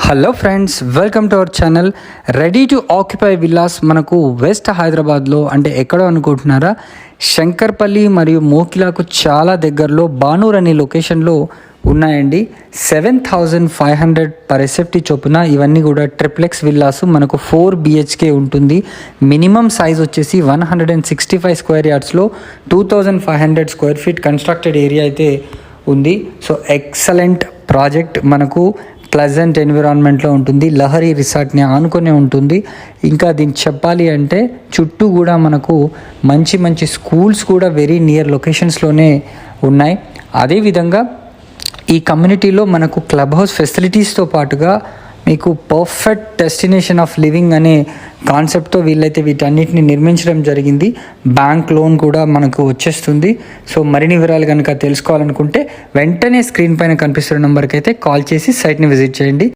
Hello friends, welcome to our channel. Ready to occupy villas మనకు west హైదరాబాద్లో అంటే ఎక్కడో అనుకుంటున్నారా, శంకర్పల్లి మరియు మోకిలాకు చాలా దగ్గరలో బానూర్ అనే లొకేషన్లో ఉన్నాయండి. 7,500 పర్ ఎస్ఎఫ్టీ చొప్పున ఇవన్నీ కూడా ట్రిప్లెక్స్ విల్లాస్. మనకు 4 BHK ఉంటుంది. మినిమం సైజ్ వచ్చేసి 165 స్క్వేర్ యార్డ్స్లో 2,500 స్క్వేర్ ఫీట్ కన్స్ట్రక్టెడ్ ఏరియా అయితే ఉంది. సో ఎక్సలెంట్ ప్రాజెక్ట్, మనకు ప్లెజెంట్ ఎన్విరాన్మెంట్లో ఉంటుంది. లహరి రిసార్ట్ని ఆనుకొని ఉంటుంది. ఇంకా దీన్ని చెప్పాలి అంటే చుట్టూ కూడా మనకు మంచి మంచి స్కూల్స్ కూడా వెరీ నియర్ లొకేషన్స్లోనే ఉన్నాయి. అదేవిధంగా ఈ కమ్యూనిటీలో మనకు క్లబ్ హౌస్ ఫెసిలిటీస్తో పాటుగా మీకు పర్ఫెక్ట్ డెస్టినేషన్ ఆఫ్ లివింగ్ అనే కాన్సెప్ట్తో వీళ్ళైతే వీటన్నిటిని నిర్మించడం జరిగింది. బ్యాంక్ లోన్ కూడా మనకు వచ్చేస్తుంది. సో మరిన్ని వివరాలు కనుక తెలుసుకోవాలనుకుంటే వెంటనే స్క్రీన్ పైన కనిపిస్తున్న నెంబర్కి అయితే కాల్ చేసి సైట్ని విజిట్ చేయండి.